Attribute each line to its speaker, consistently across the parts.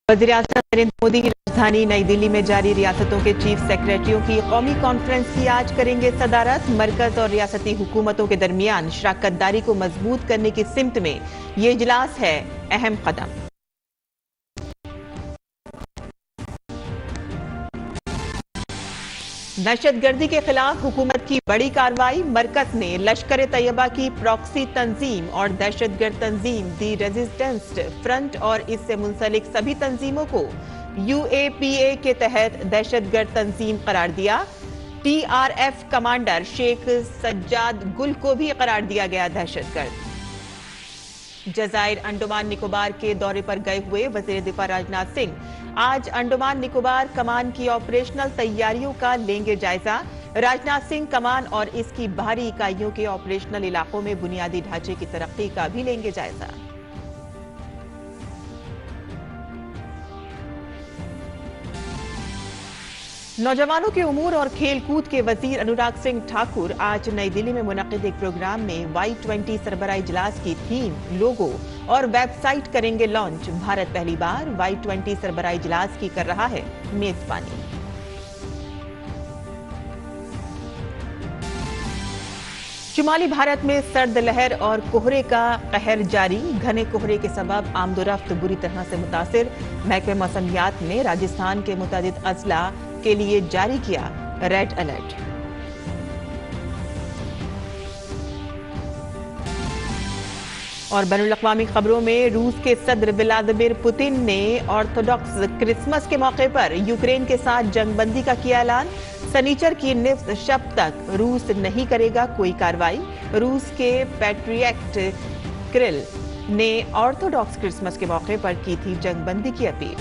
Speaker 1: वज़ीर-ए-आज़म नरेंद्र मोदी की राजधानी नई दिल्ली में जारी रियासतों के चीफ सेक्रेटरियों की कौमी कॉन्फ्रेंस की आज करेंगे सदारत। मरकज और रियासती हुकूमतों के दरमियान शराकतदारी को मजबूत करने की सिमत में ये इजलास है अहम कदम। दहशतगर्दी के खिलाफ हुकूमत की बड़ी कार्रवाई। मरकज ने लश्कर तैयबा की प्रॉक्सी तंजीम और दहशतगर्द तंजीम दी रेजिस्टेंस फ्रंट और इससे मुंसलिक सभी तंजीमों को UAPA के तहत दहशतगर्द तंजीम करार दिया। TRF कमांडर शेख सज्जाद गुल को भी करार दिया गया दहशतगर्द। जजायर अंडमान निकोबार के दौरे पर गए हुए वजीर दिफा राजनाथ सिंह आज अंडमान निकोबार कमान की ऑपरेशनल तैयारियों का लेंगे जायजा। राजनाथ सिंह कमान और इसकी बाहरी इकाइयों के ऑपरेशनल इलाकों में बुनियादी ढांचे की तरक्की का भी लेंगे जायजा। नौजवानों के उमूर और खेल कूद के वजीर अनुराग सिंह ठाकुर आज नई दिल्ली में मुनक्किद एक प्रोग्राम में Y20 सरबराह इजलास की थीम, लोगो और वेबसाइट करेंगे लॉन्च। भारत पहली बार Y20 सरबराह इजलास की कर रहा है मेजबानी। शुमाली भारत में सर्द लहर और कोहरे का कहर जारी। घने कोहरे के सबब आमदोरफ्त बुरी तरह से मुतासिर। महकमे मौसमियात ने राजस्थान के मुतअद्दिद अजला के लिए जारी किया रेड अलर्ट। और बैनुल-अक़वामी खबरों में रूस के सदर व्लादिमीर पुतिन ने ऑर्थोडॉक्स क्रिसमस के मौके पर यूक्रेन के साथ जंगबंदी का किया ऐलान। सनीचर की निफ्त शब तक रूस नहीं करेगा कोई कार्रवाई। रूस के पैट्रियट किरिल ने ऑर्थोडॉक्स क्रिसमस के मौके पर की थी जंगबंदी की अपील।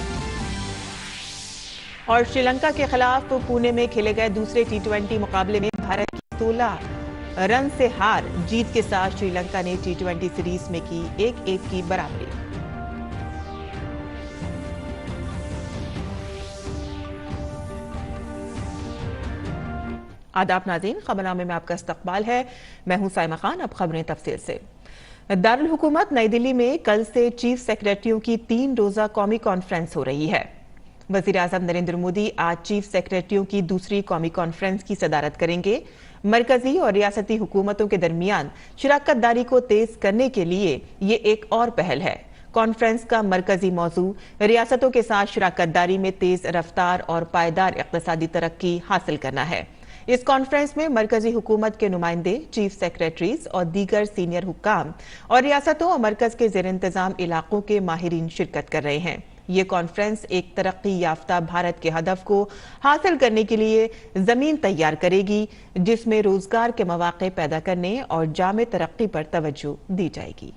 Speaker 1: और श्रीलंका के खिलाफ पुणे में खेले गए दूसरे T20 मुकाबले में भारत की 16 रन से हार। जीत के साथ श्रीलंका ने T20 सीरीज में की 1-1 की बराबरी। आदाब नाज़रीन, खबरनामे में आपका इस्तकबाल है। मैं हूं साइमा खान। अब खबरें तफसील से। दारुल हुकूमत नई दिल्ली में कल से चीफ सेक्रेटरियों की 3 रोजा कौमी कॉन्फ्रेंस हो रही है। वज़ीर-ए-आज़म नरेंद्र मोदी आज चीफ सेक्रेटरियों की दूसरी कौमी कॉन्फ्रेंस की सदारत करेंगे। मरकजी और रियासती हुकूमतों के दरमियान शराकतदारी को तेज करने के लिए ये एक और पहल है। कॉन्फ्रेंस का मरकजी मौजू रियासतों के साथ शराकतदारी में तेज रफ्तार और पायदार इक़्तिसादी तरक्की हासिल करना है। इस कॉन्फ्रेंस में मरकजी हुकूमत के नुमाइंदे, चीफ सेक्रेटरीज और दीगर सीनियर हुक्काम और रियासतों और मरकज के ज़ेर इंतजाम इलाकों के माहिरीन शिरकत कर रहे हैं। ये कॉन्फ्रेंस एक तरक्की याफ्ता भारत के हदफ को हासिल करने के लिए जमीन तैयार करेगी, जिसमें रोजगार के मौके पैदा करने और जामे तरक्की पर तवज्जो दी जाएगी।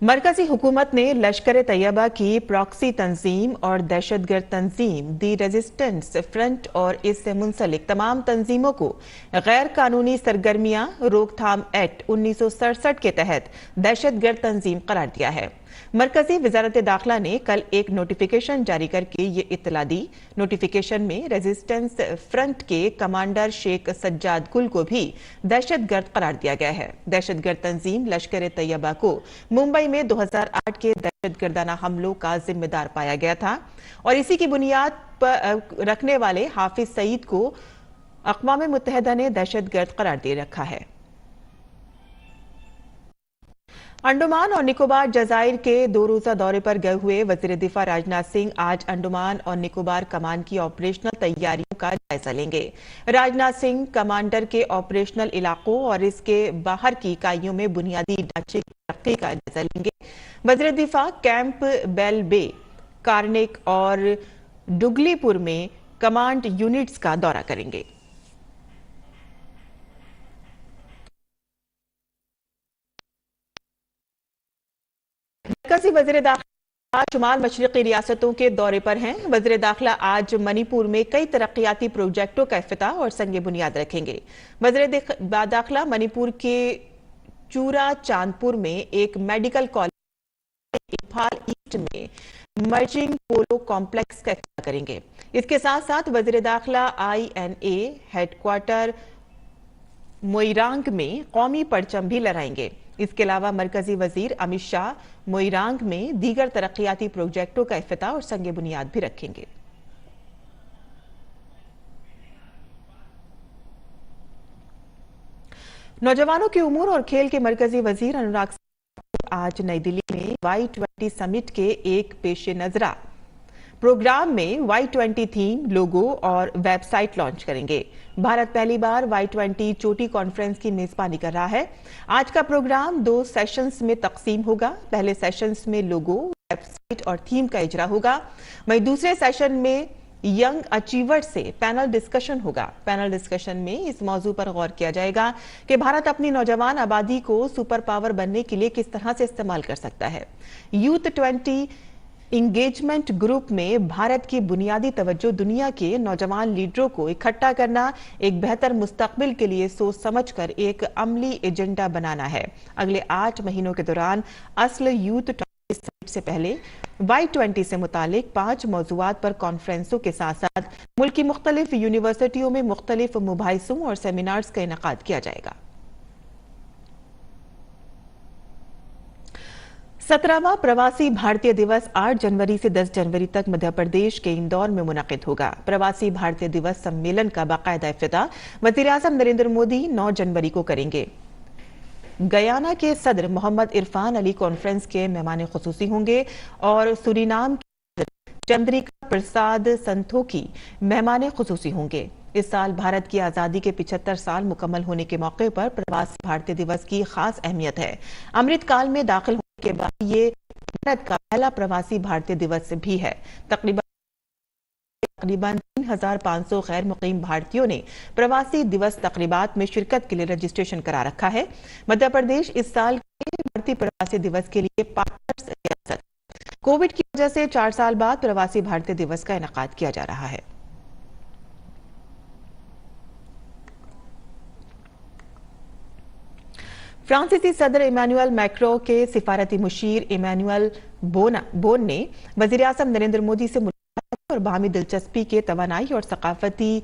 Speaker 1: मरकजी हुकूमत ने लश्कर तैयबा की प्रॉक्सी तंजीम और दहशतगर्द तंजीम दी रेजिस्टेंस फ्रंट और इससे मुंसलिक तमाम तंजीमों को गैर कानूनी सरगर्मियां रोकथाम एक्ट 1967 के तहत दहशतगर्द तंजीम करार दिया है। मरकजी वजारत दाखिला ने कल एक नोटिफिकेशन जारी करके ये इत्तला दी। नोटिफिकेशन में रेजिस्टेंस फ्रंट के कमांडर शेख सज्जाद गुल को भी दहशतगर्द करार दिया गया है। दहशतगर्द तंजीम लश्कर तैयबा को मुंबई में 2008 के दहशतगर्दाना हमलों का जिम्मेदार पाया गया था और इसी की बुनियाद पर रखने वाले हाफिज सईद को अक़वाम मुत्तहिदा ने दहशतगर्द करार दे रखा है। अंडमान और निकोबार जजायर के 2 रोजा दौरे पर गए हुए वजीर दिफा राजनाथ सिंह आज अंडमान और निकोबार कमान की ऑपरेशनल तैयारियों का जायजा लेंगे। राजनाथ सिंह कमांडर के ऑपरेशनल इलाकों और इसके बाहर की इकाइयों में बुनियादी ढांचे की तरक्की का जायजा लेंगे। वजीर दिफा कैंप बेल बे, कार्निक और डुगलीपुर में कमांड यूनिट्स का दौरा करेंगे। मरकजी वज़ीर दाखिला शुमाल मशरिकी रियासतों के दौरे पर हैं। वज़ीर दाखिला आज मणिपुर में कई तरक्याती प्रोजेक्टों का इफ्तिताह और संग बुनियाद रखेंगे। वज़ीर दाखिला मणिपुर के चूरा चांदपुर में एक मेडिकल कॉलेज, इंफाल ईस्ट में मर्जिंग पोलो कॉम्प्लेक्स का इफ्तिताह करेंगे। इसके साथ साथ वज़ीर दाखिला INA हेडक्वार्टर मोइरांग में कौमी परचम भी लहराएंगे। इसके अलावा मरकजी वजीर अमित शाह मोइरांग में दीगर तरक्याती प्रोजेक्टों का इफ्तिताह और संग बुनियाद भी रखेंगे। नौजवानों के उमूर और खेल के मरकजी वजीर अनुराग आज नई दिल्ली में Y20 समिट के एक पेश नजरा प्रोग्राम में Y20 थीम, लोगो और वेबसाइट लॉन्च करेंगे। भारत पहली बार Y20 चोटी कॉन्फ्रेंस की मेजबानी कर रहा है। आज का प्रोग्राम 2 सेशंस में तकसीम होगा। पहले सेशंस में लोगो, वेबसाइट और थीम का इजरा होगा, वहीं दूसरे सेशन में यंग अचीवर से पैनल डिस्कशन होगा। पैनल डिस्कशन में इस मौजू पर गौर किया जाएगा कि भारत अपनी नौजवान आबादी को सुपर पावर बनने के लिए किस तरह से इस्तेमाल कर सकता है। यूथ 20 इंगेजमेंट ग्रुप में भारत की बुनियादी तवज्जो दुनिया के नौजवान लीडरों को इकट्ठा करना, एक बेहतर मुस्तकबिल के लिए सोच समझकर एक अमली एजेंडा बनाना है। अगले 8 महीनों के दौरान असल यूथ समिट से पहले Y20 से मुतालिक 5 मौजूआत पर कॉन्फ्रेंसों के साथ साथ मुल्क की मुख्तलिफ यूनिवर्सिटियों में मुख्तलिफ मुबाहिसों और सेमिनार्स का इनेकाद किया जाएगा। 17वां प्रवासी भारतीय दिवस 8 जनवरी से 10 जनवरी तक मध्य प्रदेश के इंदौर में मुनक़िद होगा। प्रवासी भारतीय दिवस सम्मेलन का बाकायदा इफ्तिताह वज़ीर-ए-आज़म नरेंद्र मोदी 9 जनवरी को करेंगे। गयाना के सदर मोहम्मद इरफान अली कॉन्फ्रेंस के मेहमान खुसूसी होंगे और सूरीनाम के सदर चंद्रिका प्रसाद संतोखी मेहमान खुसूसी होंगे। इस साल भारत की आजादी के 75 साल मुकम्मल होने के मौके पर प्रवासी भारतीय दिवस की खास अहमियत है। अमृत काल में दाखिल होने के बाद ये भारत का पहला प्रवासी भारतीय दिवस भी है। तकरीबन 3,500 गैर मुकीम भारतीयों ने प्रवासी दिवस तकरीबात में शिरकत के लिए रजिस्ट्रेशन करा रखा है। मध्य प्रदेश इस साल के भारतीय प्रवासी दिवस के लिए पार्टनर्स रियासत। कोविड की वजह से 4 साल बाद प्रवासी भारतीय दिवस का इनेकाद किया जा रहा है। फ्रांसीसी सदर इमैनुअल मैक्रों के सिफारती मुशीर इमैनुअल बोन ने वज़ीर-ए-आज़म नरेंद्र मोदी से और बाहमी दिलचस्पी के तवानाई और सकाफती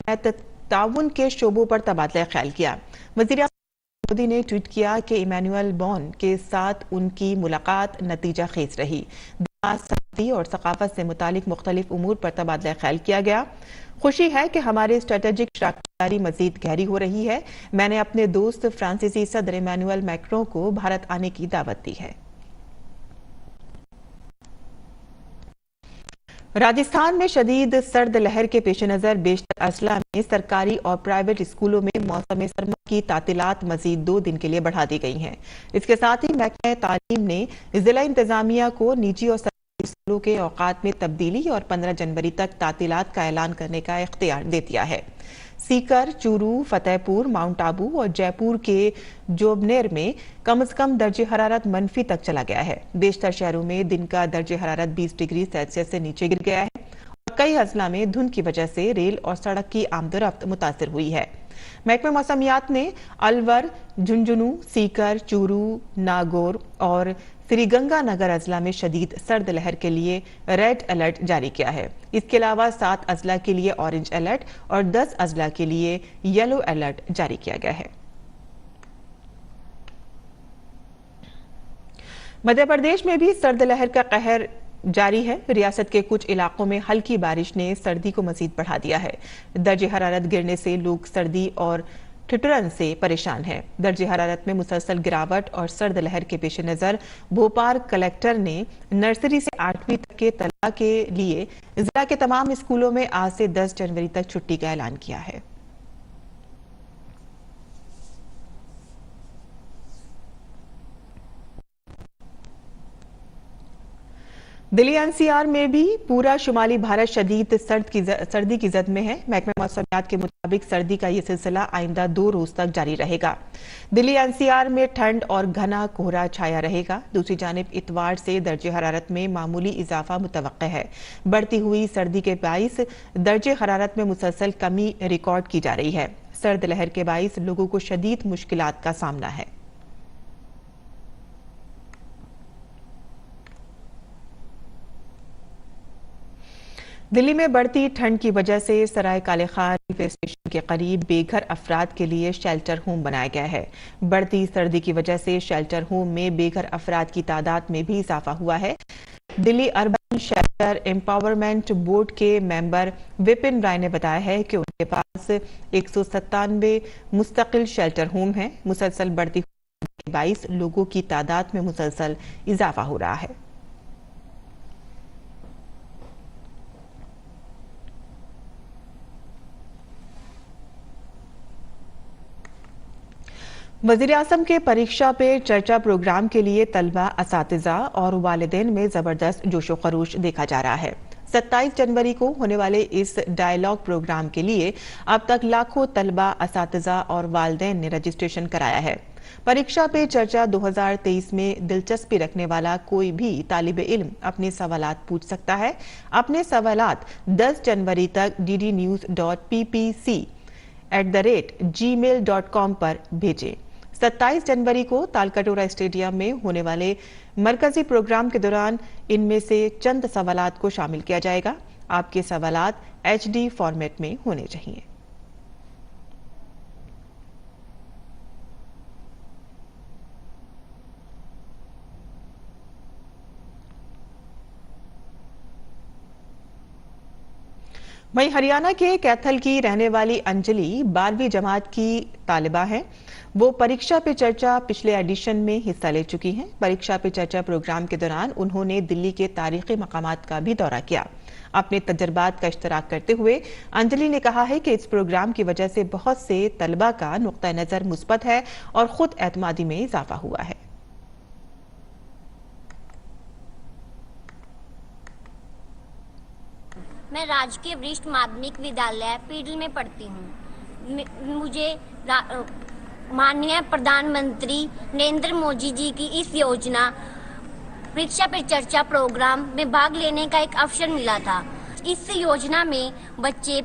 Speaker 1: ताउन के शोबों पर तबादला ख्याल किया। वज़ीर-ए-आज़म मोदी ने ट्वीट किया कि इमैनुअल बोन के साथ उनकी मुलाकात नतीजा खेज रही। सख्ती और सकाफत से मुतालिक मुख्तलिफ उमूर पर तबादला ख्याल किया गया। खुशी है कि हमारे स्ट्रेटेजिक शराकतदारी मजीद गहरी हो रही है। मैंने अपने दोस्त फ्रांसीसी सदर इमैनुअल मैक्रों को भारत आने की दावत दी है। राजस्थान में शदीद सर्द लहर के पेश नजर बेशतर अजला में सरकारी और प्राइवेट स्कूलों में मौसम सरमा की तातीलात मजीद 2 दिन के लिए बढ़ा दी गई हैं। इसके साथ ही महकमा तालीम ने जिला इंतजामिया को निजी और सरकारी स्कूलों के औकात में तब्दीली और 15 जनवरी तक तातीलात का ऐलान करने का इख्तियार दे दिया है। सीकर, चूरू, फतेहपुर, माउंट आबू और जयपुर के जोबनेर में कम से कम दर्जे हरारत मनफी तक चला गया है। बेशतर शहरों में दिन का दर्जे हरारत 20 डिग्री सेल्सियस से नीचे गिर गया है और कई अजला में धुंध की वजह से रेल और सड़क की आमदोरफ्त मुतासिर हुई है। महकमा मौसमियात ने अलवर, झुंझुनू, सीकर, चूरू, नागौर और श्रीगंगानगर अजला में शदीद सर्द लहर के लिए रेड अलर्ट जारी किया है। इसके अलावा 7 अजला के लिए ऑरेंज अलर्ट और 10 अजला के लिए येलो अलर्ट जारी किया गया है। मध्य प्रदेश में भी सर्द लहर का कहर जारी है। रियासत के कुछ इलाकों में हल्की बारिश ने सर्दी को मजीद बढ़ा दिया है। दर्जे हरारत गिरने से लोग सर्दी और ठिठुरन से परेशान है। दर्जे हरारत में मुसलसल गिरावट और सर्द लहर के पेश नजर भोपाल कलेक्टर ने नर्सरी से 8वीं तक के तलबा के लिए जिला के तमाम स्कूलों में आज से 10 जनवरी तक छुट्टी का ऐलान किया है। दिल्ली एनसीआर में भी पूरा शुमाली भारत शदीद सर्दी की जद में है। महकमा मौसमियात के मुताबिक सर्दी का ये सिलसिला आइंदा 2 रोज तक जारी रहेगा। दिल्ली एनसीआर में ठंड और घना कोहरा छाया रहेगा। दूसरी जानिब इतवार से दर्जे हरारत में मामूली इजाफा मुतवक्के है। बढ़ती हुई सर्दी के बाइस दर्जे हरारत में मुसलसल कमी रिकॉर्ड की जा रही है। सर्द लहर के बाइस लोगों को शदीद मुश्किलात का सामना है। दिल्ली में बढ़ती ठंड की वजह से सराय काले खान रेलवे स्टेशन के करीब बेघर अफराद के लिए शेल्टर होम बनाया गया है। बढ़ती सर्दी की वजह से शेल्टर होम में बेघर अफराद की तादाद में भी इजाफा हुआ है। Delhi urban shelter empowerment board के मेंबर विपिन राय ने बताया है कि उनके पास 197 मुस्तकिल शेल्टर होम हैं। मुसलसल बढ़ती 22 लोगों की तादाद में मुसलसल इजाफा हो रहा है। वज़ीर आज़म के परीक्षा पे चर्चा प्रोग्राम के लिए तलबा, असातिज़ा और वालिदैन में जबरदस्त जोशो खरोश देखा जा रहा है। 27 जनवरी को होने वाले इस डायलॉग प्रोग्राम के लिए अब तक लाखों तलबा, असातिज़ा और वालिदैन ने रजिस्ट्रेशन कराया है। परीक्षा पे चर्चा 2023 में दिलचस्पी रखने वाला कोई भी तालिब इल्म अपने सवालात पूछ सकता है। अपने सवालात 10 जनवरी तक ddnews.ppc@gmail.com पर भेजें। 27 जनवरी को तालकटोरा स्टेडियम में होने वाले मरकजी प्रोग्राम के दौरान इनमें से चंद सवालात को शामिल किया जाएगा। आपके सवालात HD फॉर्मेट में होने चाहिए। वहीं हरियाणा के कैथल की रहने वाली अंजलि 12वीं जमात की तालिबा हैं। वो परीक्षा पे चर्चा पिछले एडिशन में हिस्सा ले चुकी हैं। परीक्षा पे चर्चा प्रोग्राम के दौरान उन्होंने दिल्ली के तारीखी मकामात का भी दौरा किया। अपने तजर्बात का इश्तराक करते हुए अंजलि ने कहा है कि इस प्रोग्राम की वजह से बहुत से तलबा का नुक्ता नजर मुस्बत है और खुद एतमादी में इजाफा हुआ है।
Speaker 2: मैं राजकीय वरिष्ठ माध्यमिक विद्यालय पीडल में पढ़ती हूँ। मुझे माननीय प्रधानमंत्री नरेंद्र मोदी जी की इस योजना परीक्षा पे चर्चा प्रोग्राम में भाग लेने का एक अवसर मिला था। इस योजना में बच्चे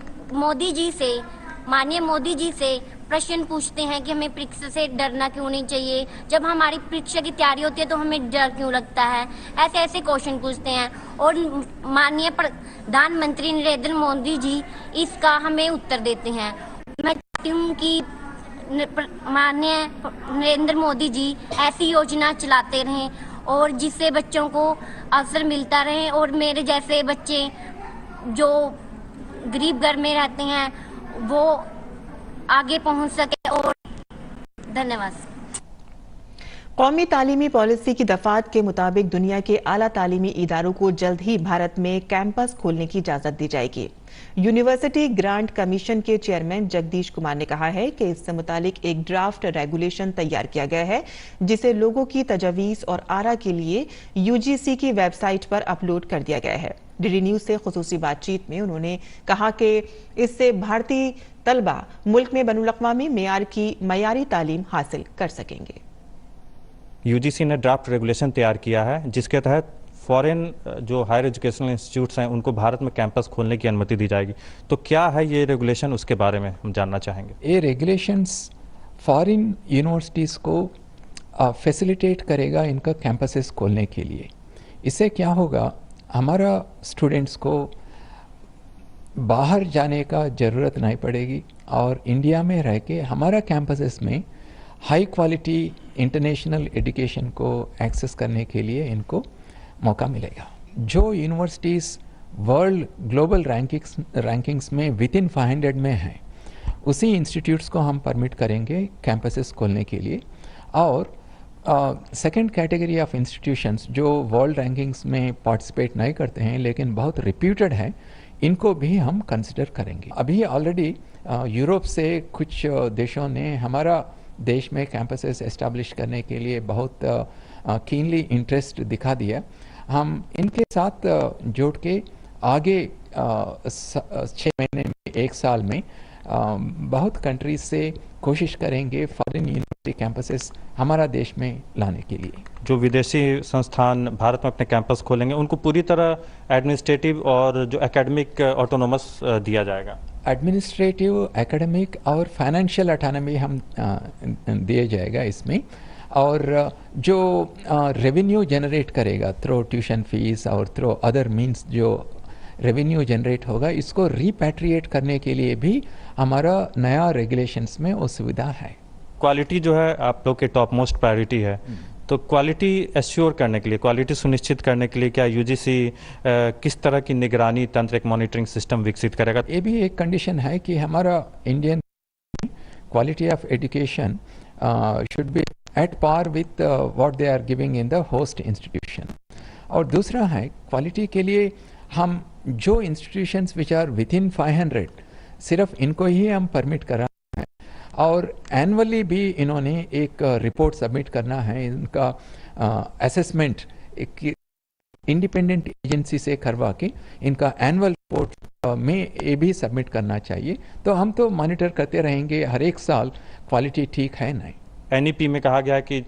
Speaker 2: माननीय मोदी जी से प्रश्न पूछते हैं कि हमें परीक्षा से डरना क्यों नहीं चाहिए, जब हमारी परीक्षा की तैयारी होती है तो हमें डर क्यों लगता है, ऐसे ऐसे क्वेश्चन पूछते हैं और माननीय प्रधानमंत्री नरेंद्र मोदी जी इसका हमें उत्तर देते हैं। मैं चाहती हूँ कि माननीय नरेंद्र मोदी जी ऐसी योजना चलाते रहें और जिससे बच्चों को अवसर मिलता रहे और मेरे जैसे बच्चे जो गरीब घर में रहते हैं वो आगे पहुंच सके। और धन्यवाद।
Speaker 1: कौमी तालीमी पॉलिसी की दफात के मुताबिक दुनिया के आला तालीमी इदारों को जल्द ही भारत में कैंपस खोलने की इजाजत दी जाएगी। यूनिवर्सिटी ग्रांट कमीशन के चेयरमैन जगदीश कुमार ने कहा है कि इससे मुतालिक एक ड्राफ्ट रेगुलेशन तैयार किया गया है जिसे लोगों की तजवीज और आरा के लिए यूजीसी की वेबसाइट पर अपलोड कर दिया गया है। डीडी न्यूज से खुसूसी बातचीत में उन्होंने कहा कि इससे भारतीय तलबा मुल्क में बैनुल-अक़वामी मेयार की मयारी तालीम हासिल कर सकेंगे।
Speaker 3: यूजीसी ने ड्राफ्ट रेगुलेशन तैयार किया है जिसके तहत फॉरेन जो हायर एजुकेशनल इंस्टीट्यूट्स हैं उनको भारत में कैंपस खोलने की अनुमति दी जाएगी। तो क्या है ये रेगुलेशन, उसके बारे में हम जानना चाहेंगे।
Speaker 4: ये रेगुलेशंस फॉरेन यूनिवर्सिटीज़ को फैसिलिटेट करेगा इनका कैंपसेस खोलने के लिए। इससे क्या होगा, हमारा स्टूडेंट्स को बाहर जाने का ज़रूरत नहीं पड़ेगी और इंडिया में रह के हमारा कैंपसेस में हाई क्वालिटी इंटरनेशनल एजुकेशन को एक्सेस करने के लिए इनको मौका मिलेगा। जो यूनिवर्सिटीज़ वर्ल्ड ग्लोबल रैंकिंग्स में विद इन 500 में हैं उसी इंस्टीट्यूट्स को हम परमिट करेंगे कैंपसेस खोलने के लिए। और सेकंड कैटेगरी ऑफ इंस्टीट्यूशंस जो वर्ल्ड रैंकिंग्स में पार्टिसिपेट नहीं करते हैं लेकिन बहुत रिप्यूटेड हैं, इनको भी हम कंसिडर करेंगे। अभी ऑलरेडी यूरोप से कुछ देशों ने हमारा देश में कैंपसेस एस्टैब्लिश करने के लिए बहुत कीनली इंटरेस्ट दिखा दिया। हम इनके साथ जोड़ के आगे 6 महीने में 1 साल में बहुत कंट्रीज से कोशिश करेंगे फॉरेन यूनिवर्सिटी कैंपसेस हमारा देश में लाने के लिए।
Speaker 3: जो विदेशी संस्थान भारत में अपने कैंपस खोलेंगे उनको पूरी तरह एडमिनिस्ट्रेटिव और जो एकेडमिक ऑटोनोमस दिया जाएगा।
Speaker 4: एडमिनिस्ट्रेटिव, एकेडमिक और फाइनेंशियल ऑटोनॉमी हम दिए जाएगा इसमें। और जो रेवेन्यू जनरेट करेगा थ्रो ट्यूशन फीस और थ्रो अदर मीन्स जो रेवेन्यू जनरेट होगा, इसको रिपैट्रिएट करने के लिए भी हमारा नया रेगुलेशंस में वो सुविधा है।
Speaker 3: क्वालिटी जो है आप लोग के टॉप मोस्ट प्रायोरिटी है, तो क्वालिटी एश्योर करने के लिए, क्वालिटी सुनिश्चित करने के लिए क्या यूजीसी किस तरह की निगरानी तंत्र, एक मॉनिटरिंग सिस्टम विकसित करेगा?
Speaker 4: ये भी एक कंडीशन है कि हमारा Indian quality of education should be at par with what they are giving in the host institution. और दूसरा है क्वालिटी के लिए हम जो institutions which are within 500 सिर्फ इनको ही हम परमिट कर रहे हैं, और एनुअली भी इन्होंने एक रिपोर्ट सबमिट करना है। इनका असेसमेंट एक इंडिपेंडेंट एजेंसी से करवा के इनका एनुअल रिपोर्ट में ये भी सबमिट करना चाहिए। तो हम तो मॉनिटर करते रहेंगे हर एक साल क्वालिटी ठीक है नहीं।
Speaker 3: एनईपी में कहा गया है कि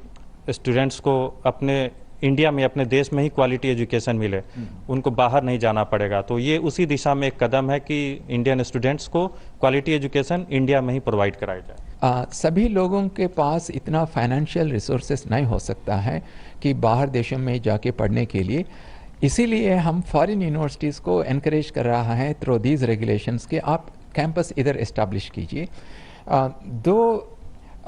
Speaker 3: स्टूडेंट्स को अपने इंडिया में, अपने देश में ही क्वालिटी एजुकेशन मिले, उनको बाहर नहीं जाना पड़ेगा। तो ये उसी दिशा में एक कदम है कि इंडियन स्टूडेंट्स को क्वालिटी एजुकेशन इंडिया में ही प्रोवाइड कराई जाए।
Speaker 4: सभी लोगों के पास इतना फाइनेंशियल रिसोर्सेस नहीं हो सकता है कि बाहर देशों में जाके पढ़ने के लिए, इसीलिए हम फॉरेन यूनिवर्सिटीज़ को एनकरेज कर रहा है थ्रू दीज रेगुलेशंस के आप कैंपस इधर इस्टेब्लिश कीजिए। दो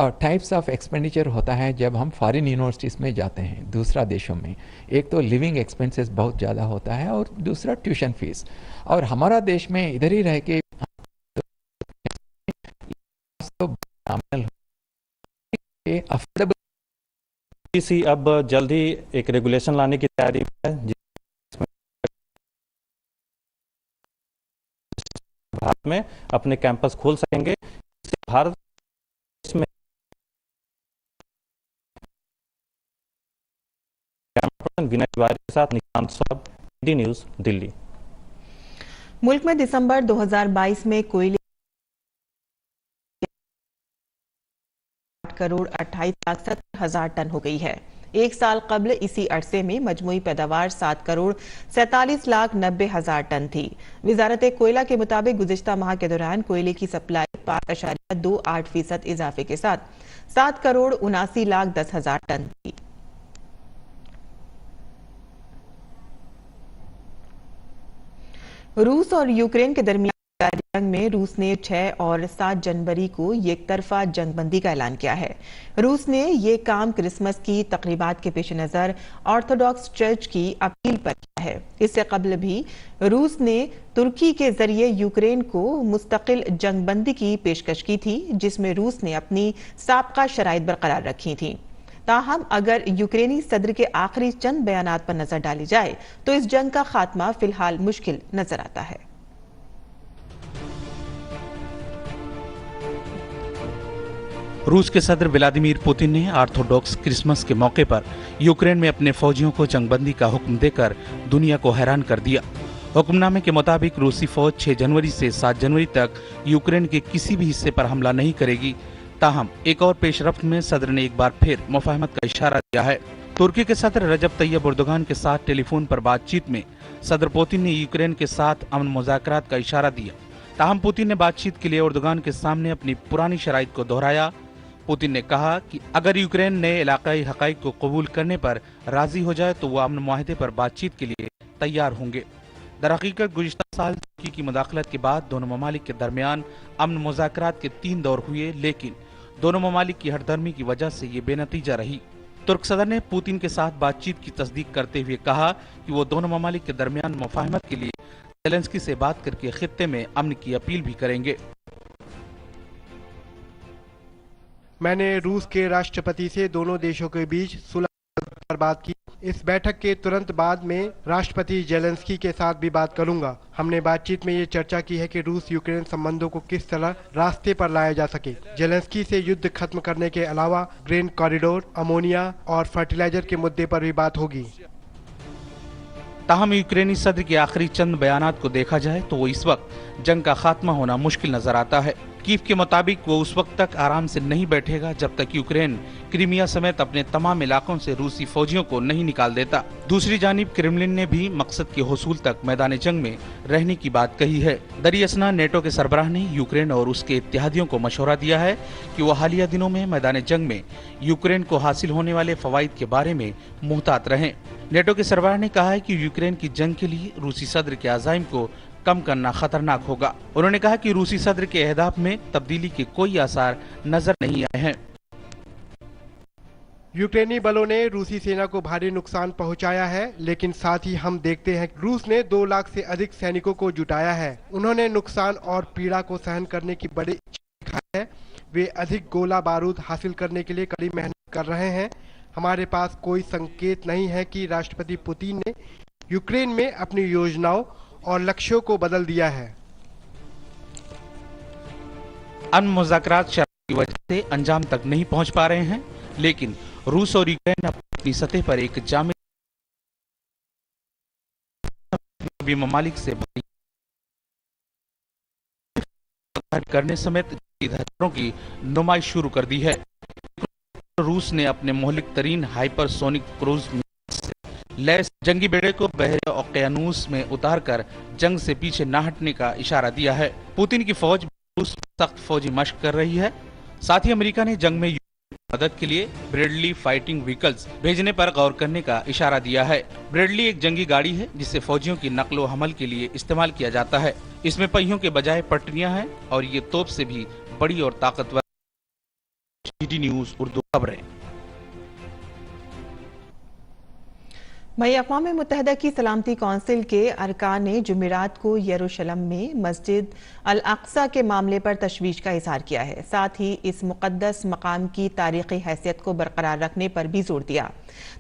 Speaker 4: टाइप्स ऑफ एक्सपेंडिचर होता है जब हम फॉरेन यूनिवर्सिटीज़ में जाते हैं दूसरा देशों में। एक तो लिविंग एक्सपेंसेस बहुत ज़्यादा होता है और दूसरा ट्यूशन फीस। और हमारा देश में इधर ही रह के अफोर्डेबल
Speaker 3: यूजीसी अब जल्द ही एक रेगुलेशन लाने की तैयारी में है जिसमें भारत में अपने कैंपस खोल सकेंगे। भारत में विनय तिवारी के साथ निशांत सौरभ, डी न्यूज दिल्ली।
Speaker 1: मुल्क में दिसंबर 2022 में कोयले 8 करोड़ 28 लाख 70 हजार टन हो गई है। एक साल कबल इसी अरसे में मजमूई पैदावार 7 करोड़ 47 लाख 90 हजार टन थी। वजारत कोयला के मुताबिक गुज़िश्ता माह के दौरान कोयले की सप्लाई 5.28% इजाफे के साथ 7 करोड़ 79 लाख 10 हजार टन थी। रूस और यूक्रेन के दरमियान जंग में रूस ने 6 और 7 जनवरी को एक तरफा जंगबंदी का ऐलान किया है। रूस ने ये काम क्रिसमस की तकरीबात के पेश नजर ऑर्थोडॉक्स चर्च की अपील पर किया है। इससे कबल भी रूस ने तुर्की के जरिए यूक्रेन को मुस्तकिल जंगबंदी की पेशकश की थी, जिसमें रूस ने अपनी साबका शराइत बरकरार रखी थी। ताहम अगर यूक्रेनी सदर के आखिरी चंद बयानात पर नजर डाली जाए तो इस जंग का खात्मा फिलहाल मुश्किल नजर आता है।
Speaker 5: रूस के सदर व्लादिमीर पुतिन ने ऑर्थोडॉक्स क्रिसमस के मौके पर यूक्रेन में अपने फौजियों को जंगबंदी का हुक्म देकर दुनिया को हैरान कर दिया। हुक्मनामे के मुताबिक रूसी फौज 6 जनवरी से 7 जनवरी तक यूक्रेन के किसी भी हिस्से पर हमला नहीं करेगी। ताहम एक और पेशरफ्त में सदर ने एक बार फिर मुफाहमत का इशारा दिया है। तुर्की के सदर रजब तैयब एर्दोगान के साथ टेलीफोन पर बातचीत में सदर पुतिन ने यूक्रेन के साथ अमन मुज़ाकरात का इशारा दिया। ताहम पुतिन ने बातचीत के लिए एर्दोगान के सामने अपनी पुरानी शराइत को दोहराया। पुतिन ने कहा कि अगर यूक्रेन नए इलाकाई हक़ाइक़ को कबूल करने पर राजी हो जाए तो वो अमन मुआहदे पर बातचीत के लिए तैयार होंगे। दरहकीकत गुज़िश्ता साल तुर्की की मुदाखलत के बाद दोनों ममालिक के दरमियान अमन मुज़ाकरात के 3 दौर हुए, लेकिन दोनों ममालिक की हठधर्मी की वजह से ये बेनतीजा रही। तुर्क सदर ने पुतिन के साथ बातचीत की तस्दीक करते हुए कहा कि वो दोनों ममालिक के दरमियान मुफाहमत के लिए ज़ेलेंस्की से बात करके खित्ते में अमन की अपील भी करेंगे।
Speaker 6: मैंने रूस के राष्ट्रपति से दोनों देशों के बीच सुलह पर बात की। इस बैठक के तुरंत बाद में राष्ट्रपति ज़ेलेंस्की के साथ भी बात करूंगा। हमने बातचीत में ये चर्चा की है कि रूस यूक्रेन संबंधों को किस तरह रास्ते पर लाया जा सके। ज़ेलेंस्की से युद्ध खत्म करने के अलावा ग्रेन कॉरिडोर, अमोनिया और फर्टिलाइजर के मुद्दे पर भी बात होगी।
Speaker 5: ताहम यूक्रेनी सदर के आखिरी चंद बयानात को देखा जाए तो वो इस वक्त जंग का खात्मा होना मुश्किल नजर आता है। कीव के मुताबिक वो उस वक्त तक आराम से नहीं बैठेगा जब तक यूक्रेन क्रीमिया समेत अपने तमाम इलाकों से रूसी फौजियों को नहीं निकाल देता। दूसरी जानिब क्रेमलिन ने भी मकसद के हुसूल तक मैदान जंग में रहने की बात कही है। दरियासना नेटो के सरबराह ने यूक्रेन और उसके इत्तेहादियों को मशवरा दिया है कि वो हालिया दिनों में मैदान जंग में यूक्रेन को हासिल होने वाले फवाइद के बारे में मुहतात रहें। नेटो के सरबराह ने कहा है कि यूक्रेन की जंग के लिए रूसी सदर के अज़ाइम को कम करना खतरनाक होगा। उन्होंने कहा कि रूसी सदर के अहदाफ में तब्दीली के कोई आसार नजर नहीं आए हैं।
Speaker 6: यूक्रेनी बलों ने रूसी सेना को भारी नुकसान पहुंचाया है, लेकिन साथ ही हम देखते हैं कि रूस ने 2 लाख से अधिक सैनिकों को जुटाया है। उन्होंने नुकसान और पीड़ा को सहन करने की बड़ी इच्छा दिखाई है। वे अधिक गोला बारूद हासिल करने के लिए कड़ी मेहनत कर रहे हैं। हमारे पास कोई संकेत नहीं है कि राष्ट्रपति पुतिन ने यूक्रेन में अपनी योजनाओं और लक्ष्यों को बदल दिया है।
Speaker 5: अमन मुज़ाकरात शरारत की वजह से अंजाम तक नहीं पहुंच पा रहे हैं, लेकिन रूस और यूक्रेन अपनी सतह पर एक जामे ममालिक से करने समेत हथियारों की नुमाइश शुरू कर दी है। रूस ने अपने मोहलिक तरीन हाइपरसोनिक क्रूज लैस जंगी बेड़े को बहरे ओकियानूस में उतारकर जंग से पीछे न हटने का इशारा दिया है। पुतिन की फौज रूस सख्त फौजी मशक कर रही है। साथ ही अमेरिका ने जंग में मदद के लिए ब्रेडली फाइटिंग व्हीकल्स भेजने पर गौर करने का इशारा दिया है। ब्रेडली एक जंगी गाड़ी है जिसे फौजियों की नकलो हमल के लिए इस्तेमाल किया जाता है। इसमें पहियों के बजाय पटरियां हैं और ये तोप से भी बड़ी और ताकतवर। डीडी न्यूज़ उर्दू खबरें।
Speaker 1: वहीं अक़वाम मुत्तहिदा की सलामती कौंसिल के अरकान ने जुमेरात को यरूशलेम में मस्जिद अल अक्सा के मामले पर तशवीश का इजहार किया है। साथ ही इस मुक़द्दस मकाम की तारीख़ी हैसियत को बरकरार रखने पर भी जोर दिया।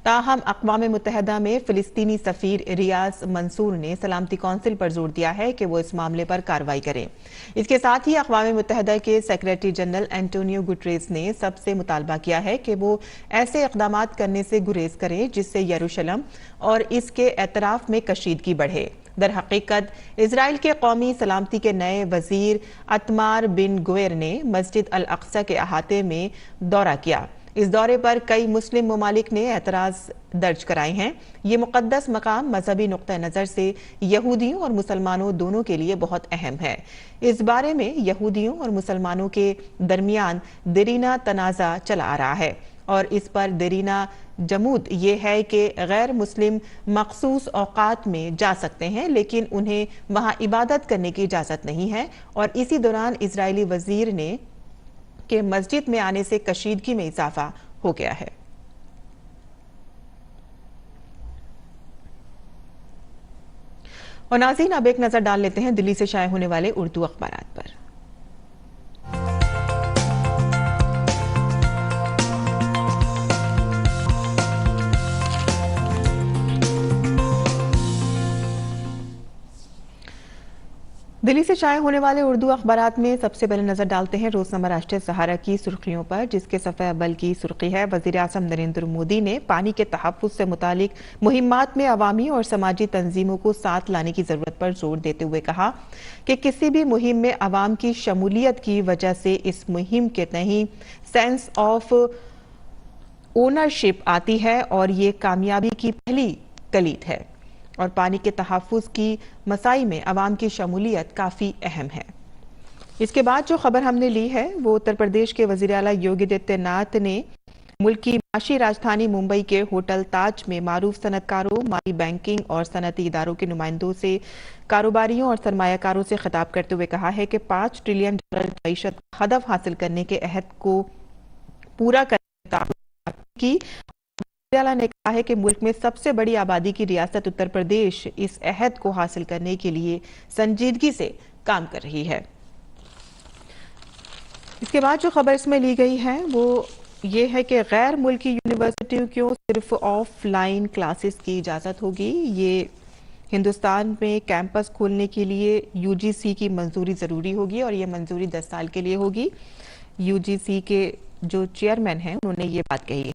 Speaker 1: ताहम अक़वाम मुत्तहिदा में फ़िलिस्तीनी सफ़ीर रियाज मंसूर ने सलामती कौंसिल पर जोर दिया है कि वो इस मामले पर कार्रवाई करें। इसके साथ ही अक़वाम मुत्तहिदा के सेक्रेटरी जनरल एंटोनियो गुटरेस ने सबसे मुतालबा किया है कि वो ऐसे इक़दामात करने से गुरेज करें जिससे यरूशलेम और इसके एतराफ में कशीदगी बढ़े। दर हकीकत इजराइल के कौमी सलामती के नए वजीर अतमार बिन गुएर ने मस्जिद अल अक्सा के अहाते में दौरा किया। इस दौरे पर कई मुस्लिम ममालिक ने एतराज दर्ज कराए हैं। ये मुक़द्दस मकाम मजहबी नुक्ता नज़र से यहूदियों और मुसलमानों दोनों के लिए बहुत अहम है। इस बारे में यहूदियों और मुसलमानों के दरमियान देरीना तनाज़ा चला आ रहा है और इस पर देरीना जमूद ये है कि गैर मुस्लिम मखसूस औकात में जा सकते हैं, लेकिन उन्हें वहां इबादत करने की इजाज़त नहीं है। और इसी दौरान इजरायली वजीर ने कि मस्जिद में आने से कशीदगी में इजाफा हो गया है। और नाज़रीन, अब एक नजर डाल लेते हैं दिल्ली से शाये होने वाले उर्दू अखबारात पर। दिल्ली से शाये होने वाले उर्दू अखबारात में सबसे पहले नजर डालते हैं रोजनामा राष्ट्रीय सहारा की सुर्खियों पर, जिसके सफ़े अव्वल की सुर्खी है वज़ीर आज़म नरेंद्र मोदी ने पानी के तहफ़्फ़ुज़ से मुतालिक मुहिम्मात में अवामी और समाजी तंजीमों को साथ लाने की जरूरत पर जोर देते हुए कहा कि किसी भी मुहिम में अवाम की शमूलियत की वजह से इस मुहिम के तहत सेंस ऑफ ओनरशिप आती है और ये कामयाबी की पहली कलीद है। और पानी के तहफ़्फ़ुज़ की मसाई में अवाम की शमूलियत काफ़ी अहम है। इसके बाद जो खबर हमने ली है वो उत्तर प्रदेश के वज़ीर आला योगी आदित्यनाथ ने मुल्क की माशी राजधानी मुंबई के होटल ताज में मारूफ सनतकारों, माली बैंकिंग और सनती इदारों के नुमाइंदों से, कारोबारियों और सरमायाकारों से खिताब करते हुए कहा है कि $5 ट्रिलियन मईशत का हदफ हासिल करने के अहद को पूरा करने की ने कहा है कि मुल्क में सबसे बड़ी आबादी की रियासत उत्तर प्रदेश इस अहद को हासिल करने के लिए संजीदगी से काम कर रही है। इसके बाद जो खबर इसमें ली गई है वो ये है कि गैर मुल्की यूनिवर्सिटियों को सिर्फ ऑफलाइन क्लासेस की इजाज़त होगी। ये हिंदुस्तान में कैंपस खोलने के लिए यूजीसी की मंजूरी ज़रूरी होगी और ये मंजूरी 10 साल के लिए होगी। यूजीसी के जो चेयरमैन हैं उन्होंने ये बात कही है।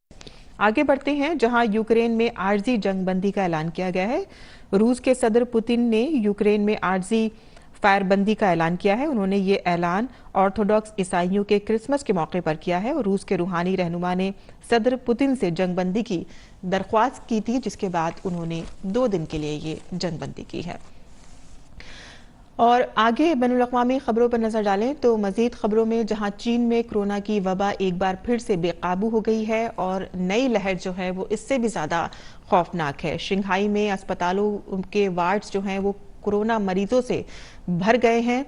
Speaker 1: आगे बढ़ते हैं, जहां यूक्रेन में आर्जी जंगबंदी का ऐलान किया गया है। रूस के सदर पुतिन ने यूक्रेन में आर्जी फायरबंदी का ऐलान किया है। उन्होंने ये ऐलान ऑर्थोडॉक्स ईसाइयों के क्रिसमस के मौके पर किया है और रूस के रूहानी रहनुमा ने सदर पुतिन से जंगबंदी की दरख्वास्त की थी, जिसके बाद उन्होंने 2 दिन के लिए ये जंगबंदी की है। और आगे बैनुल-अक़वामी खबरों पर नजर डालें तो मजीद खबरों में जहां चीन में कोरोना की वबा एक बार फिर से बेकाबू हो गई है और नई लहर जो है वो इससे भी ज्यादा खौफनाक है। शंघाई में अस्पतालों के वार्ड्स जो हैं वो कोरोना मरीजों से भर गए हैं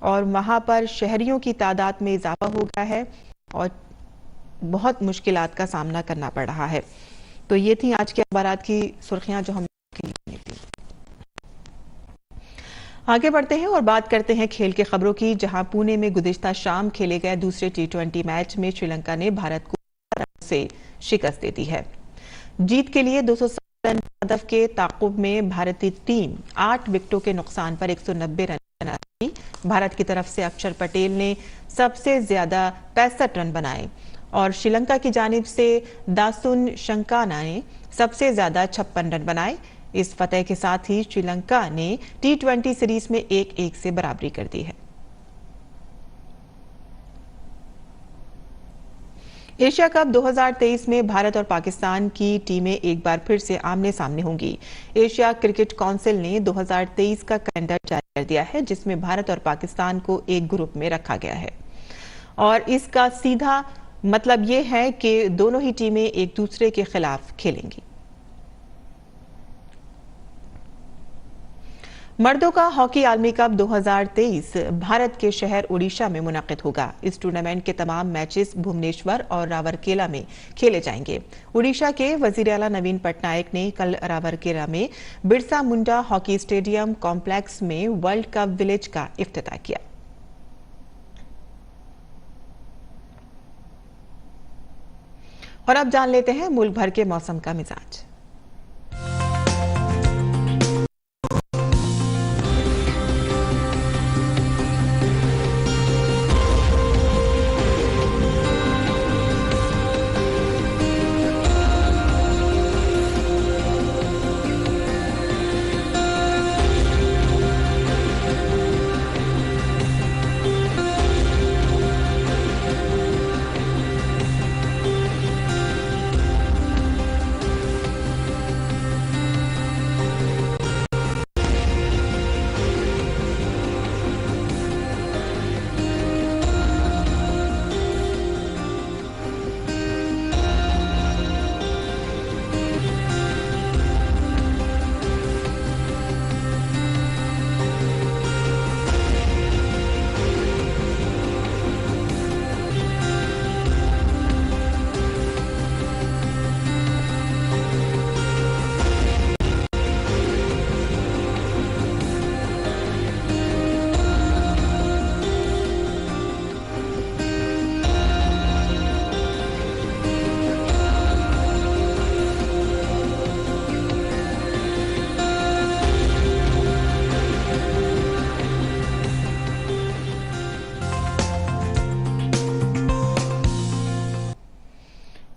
Speaker 1: और वहां पर शहरियों की तादाद में इजाफा हो गया है और बहुत मुश्किलात का सामना करना पड़ रहा है। तो ये थी आज के अखबारात की सुर्खियां जो हम आगे बढ़ते हैं और बात करते हैं खेल की खबरों की, जहां पुणे में गुज़िश्ता शाम खेले गए दूसरे T20 मैच में श्रीलंका ने भारत को 4 रन से शिकस्त दे दी है। जीत के लिए 207 रन हदफ के ताक़ुब में भारतीय टीम 8 विकेटों के नुकसान पर 190 रन बनाई। भारत की तरफ से अक्षर पटेल ने सबसे ज्यादा 65 रन बनाए और श्रीलंका की जानिब से दासुन शंकाना ने सबसे ज्यादा 56 रन बनाए। इस फतेह के साथ ही श्रीलंका ने T20 सीरीज में 1-1 से बराबरी कर दी है। एशिया कप 2023 में भारत और पाकिस्तान की टीमें एक बार फिर से आमने सामने होंगी। एशिया क्रिकेट काउंसिल ने 2023 का कैलेंडर जारी कर दिया है, जिसमें भारत और पाकिस्तान को एक ग्रुप में रखा गया है और इसका सीधा मतलब यह है कि दोनों ही टीमें एक दूसरे के खिलाफ खेलेंगी। मर्दों का हॉकी आलमी कप 2023 भारत के शहर ओडिशा में मुनक्किद होगा। इस टूर्नामेंट के तमाम मैचेस भुवनेश्वर और रावरकेला में खेले जाएंगे। ओडिशा के वजीर आला नवीन पटनायक ने कल रावरकेला में Birsa Munda hockey stadium complex में वर्ल्ड कप विलेज का इफ्तिताह किया। और अब जान लेते हैं मुल्क भर के मौसम का मिजाज।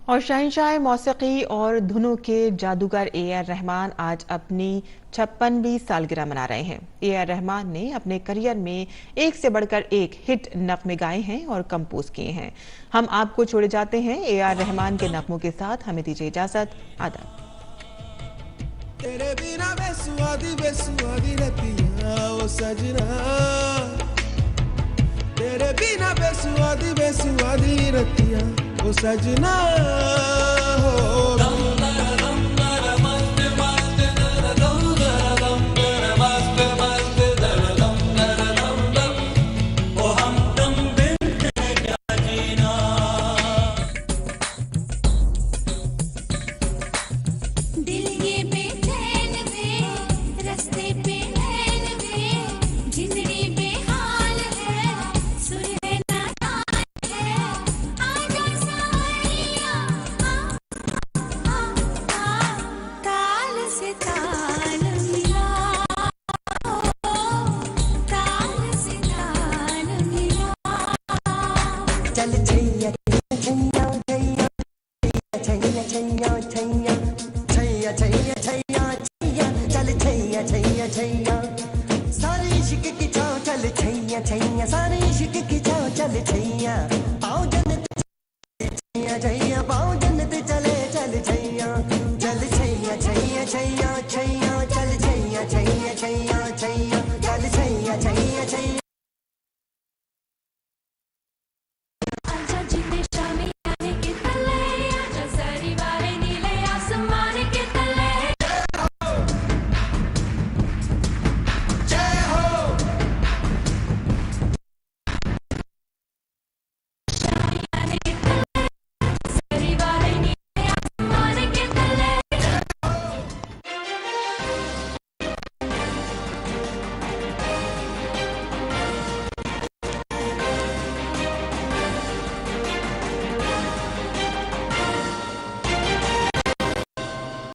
Speaker 1: और शहंशाह मौसीकी और धुनों के जादूगर A.R. रहमान आज अपनी 56वीं सालगिरह मना रहे हैं। A.R. रहमान ने अपने करियर में एक से बढ़कर एक हिट नगमे गाए हैं और कंपोज किए हैं। हम आपको छोड़े जाते हैं A.R. रहमान के नगमों के साथ। हमें दीजिए इजाजत। आदाब।
Speaker 7: तेरे बिना बेसुआदी बेसुआदी रतिया ओ सजना, तेरे बिना बेसुआदी बेसुआदी रतिया ओ सजना हो। सारी इश्क की छाव चल छैया छैया, सारी इश्क की छाव चल छैया।